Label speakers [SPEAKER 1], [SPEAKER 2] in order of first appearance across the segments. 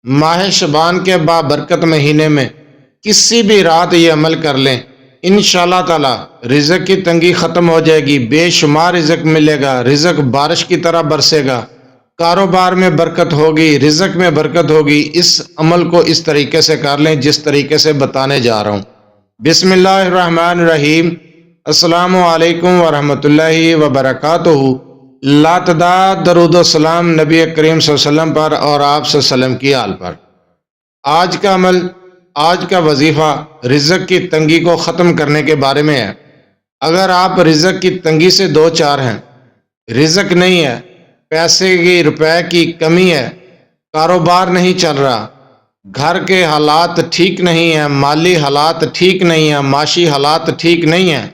[SPEAKER 1] ماہ شعبان کے بابرکت مہینے میں کسی بھی رات یہ عمل کر لیں، انشاءاللہ تعالی رزق کی تنگی ختم ہو جائے گی، بے شمار رزق ملے گا، رزق بارش کی طرح برسے گا، کاروبار میں برکت ہوگی، رزق میں برکت ہوگی۔ اس عمل کو اس طریقے سے کر لیں جس طریقے سے بتانے جا رہا ہوں۔ بسم اللہ الرحمن الرحیم۔ السلام علیکم ورحمۃ اللہ وبرکاتہ۔ لاتعداد درود و سلام نبی کریم صلی اللہ علیہ وسلم پر اور آپ صلی اللہ علیہ وسلم کی آل پر۔ آج کا عمل، آج کا وظیفہ رزق کی تنگی کو ختم کرنے کے بارے میں ہے۔ اگر آپ رزق کی تنگی سے دو چار ہیں، رزق نہیں ہے، پیسے کی روپے کی کمی ہے، کاروبار نہیں چل رہا، گھر کے حالات ٹھیک نہیں ہیں، مالی حالات ٹھیک نہیں ہیں، معاشی حالات ٹھیک نہیں ہیں،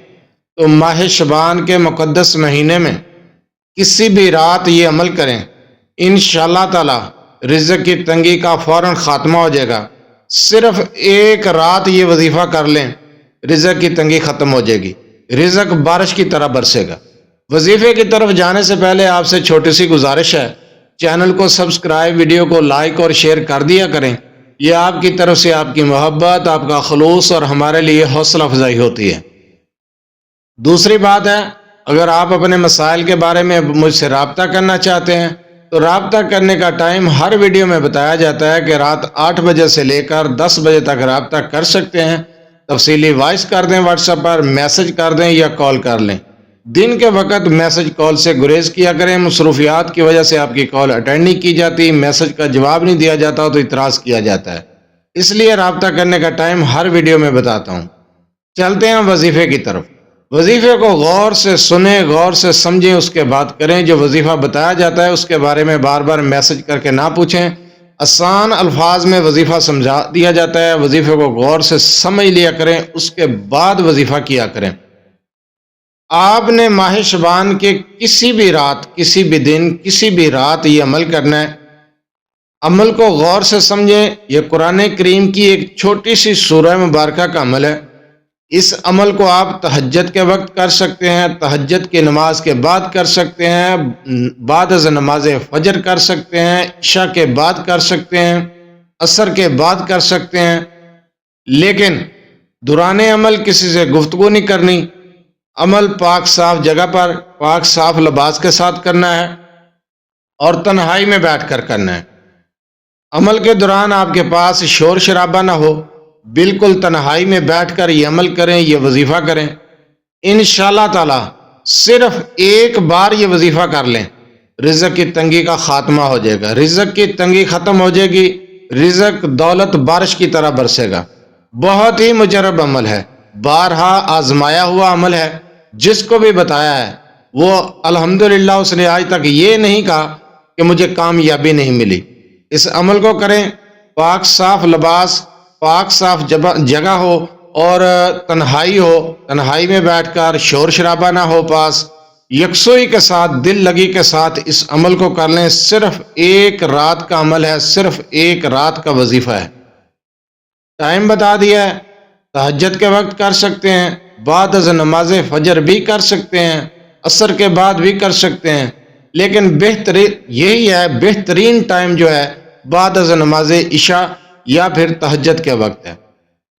[SPEAKER 1] تو ماہ شعبان کے مقدس مہینے میں کسی بھی رات یہ عمل کریں، انشاءاللہ تعالی رزق کی تنگی کا فوراً خاتمہ ہو جائے گا۔ صرف ایک رات یہ وظیفہ کر لیں، رزق کی تنگی ختم ہو جائے گی، رزق بارش کی طرح برسے گا۔ وظیفے کی طرف جانے سے پہلے آپ سے چھوٹی سی گزارش ہے، چینل کو سبسکرائب، ویڈیو کو لائک اور شیئر کر دیا کریں۔ یہ آپ کی طرف سے آپ کی محبت، آپ کا خلوص اور ہمارے لیے حوصلہ افزائی ہوتی ہے۔ دوسری بات ہے، اگر آپ اپنے مسائل کے بارے میں مجھ سے رابطہ کرنا چاہتے ہیں تو رابطہ کرنے کا ٹائم ہر ویڈیو میں بتایا جاتا ہے کہ رات 8 بجے سے لے کر 10 بجے تک رابطہ کر سکتے ہیں۔ تفصیلی وائس کر دیں، واٹس ایپ پر میسج کر دیں یا کال کر لیں۔ دن کے وقت میسج کال سے گریز کیا کریں، مصروفیات کی وجہ سے آپ کی کال اٹینڈ نہیں کی جاتی، میسج کا جواب نہیں دیا جاتا تو اعتراض کیا جاتا ہے، اس لیے رابطہ کرنے کا ٹائم ہر ویڈیو میں بتاتا ہوں۔ چلتے ہیں وظیفے کی طرف۔ وظیفے کو غور سے سنیں، غور سے سمجھیں، اس کے بعد کریں۔ جو وظیفہ بتایا جاتا ہے اس کے بارے میں بار بار میسج کر کے نہ پوچھیں، آسان الفاظ میں وظیفہ سمجھا دیا جاتا ہے، وظیفے کو غور سے سمجھ لیا کریں، اس کے بعد وظیفہ کیا کریں۔ آپ نے ماہ شعبان کے کسی بھی رات، کسی بھی دن، کسی بھی رات یہ عمل کرنا ہے۔ عمل کو غور سے سمجھیں، یہ قرآن کریم کی ایک چھوٹی سی سورہ مبارکہ کا عمل ہے۔ اس عمل کو آپ تہجد کے وقت کر سکتے ہیں، تہجد کی نماز کے بعد کر سکتے ہیں، بعد از نماز فجر کر سکتے ہیں، عشاء کے بعد کر سکتے ہیں، عصر کے بعد کر سکتے ہیں، لیکن دوران عمل کسی سے گفتگو نہیں کرنی۔ عمل پاک صاف جگہ پر، پاک صاف لباس کے ساتھ کرنا ہے اور تنہائی میں بیٹھ کر کرنا ہے۔ عمل کے دوران آپ کے پاس شور شرابہ نہ ہو، بالکل تنہائی میں بیٹھ کر یہ عمل کریں، یہ وظیفہ کریں۔ انشاءاللہ تعالی صرف ایک بار یہ وظیفہ کر لیں، رزق کی تنگی کا خاتمہ ہو جائے گا، رزق کی تنگی ختم ہو جائے گی، رزق دولت بارش کی طرح برسے گا۔ بہت ہی مجرب عمل ہے، بارہا آزمایا ہوا عمل ہے۔ جس کو بھی بتایا ہے وہ الحمدللہ اس نے آج تک یہ نہیں کہا کہ مجھے کامیابی نہیں ملی۔ اس عمل کو کریں، پاک صاف لباس، پاک صاف جگہ ہو اور تنہائی ہو، تنہائی میں بیٹھ کر، شور شرابہ نہ ہو پاس، یکسوئی کے ساتھ، دل لگی کے ساتھ اس عمل کو کر لیں۔ صرف ایک رات کا عمل ہے، صرف ایک رات کا وظیفہ ہے۔ ٹائم بتا دیا ہے، تہجد کے وقت کر سکتے ہیں، بعد از نماز فجر بھی کر سکتے ہیں، عصر کے بعد بھی کر سکتے ہیں، لیکن بہترین یہی ہے، بہترین ٹائم جو ہے بعد از نماز عشاء یا پھر تہجد کے وقت ہے۔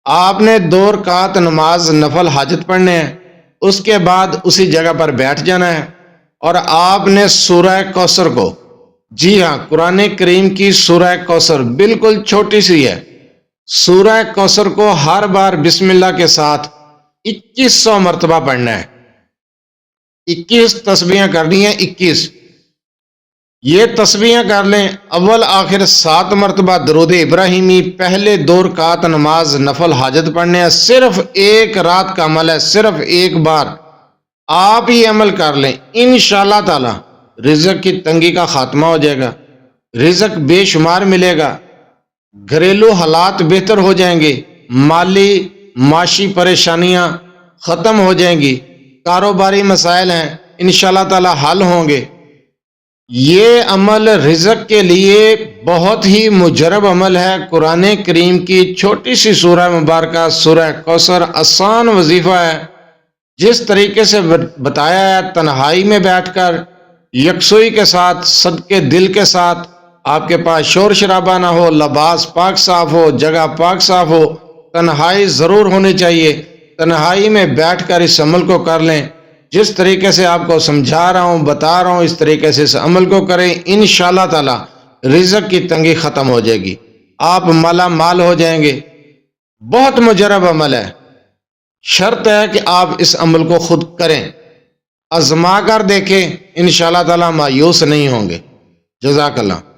[SPEAKER 1] آپ نے 2 رکعت نماز نفل حاجت پڑھنے ہیں، اس کے بعد اسی جگہ پر بیٹھ جانا ہے اور آپ نے سورہ کوثر کو، جی ہاں، قرآن کریم کی سورہ کوثر بالکل چھوٹی سی ہے، سورہ کوثر کو ہر بار بسم اللہ کے ساتھ 2100 مرتبہ پڑھنا ہے، 21 تسبیحیں کرنی ہیں، 21 یہ تسبیحیں کر لیں۔ اول آخر 7 مرتبہ درود ابراہیمی، پہلے 2 رکعت نماز نفل حاجت پڑھنے ہیں۔ صرف ایک رات کا عمل ہے، صرف ایک بار آپ یہ عمل کر لیں، انشاءاللہ تعالی رزق کی تنگی کا خاتمہ ہو جائے گا، رزق بے شمار ملے گا، گھریلو حالات بہتر ہو جائیں گے، مالی معاشی پریشانیاں ختم ہو جائیں گی، کاروباری مسائل ہیں انشاءاللہ تعالی حل ہوں گے۔ یہ عمل رزق کے لیے بہت ہی مجرب عمل ہے۔ قرآن کریم کی چھوٹی سی سورہ مبارکہ سورہ کوثر آسان وظیفہ ہے، جس طریقے سے بتایا ہے، تنہائی میں بیٹھ کر، یکسوئی کے ساتھ، صدقے دل کے ساتھ آپ کے پاس شور شرابہ نہ ہو، لباس پاک صاف ہو، جگہ پاک صاف ہو، تنہائی ضرور ہونی چاہیے، تنہائی میں بیٹھ کر اس عمل کو کر لیں۔ جس طریقے سے آپ کو سمجھا رہا ہوں، بتا رہا ہوں، اس طریقے سے اس عمل کو کریں، انشاءاللہ تعالی رزق کی تنگی ختم ہو جائے گی، آپ مالا مال ہو جائیں گے۔ بہت مجرب عمل ہے، شرط ہے کہ آپ اس عمل کو خود کریں، آزما کر دیکھیں، انشاءاللہ تعالی مایوس نہیں ہوں گے۔ جزاک اللہ۔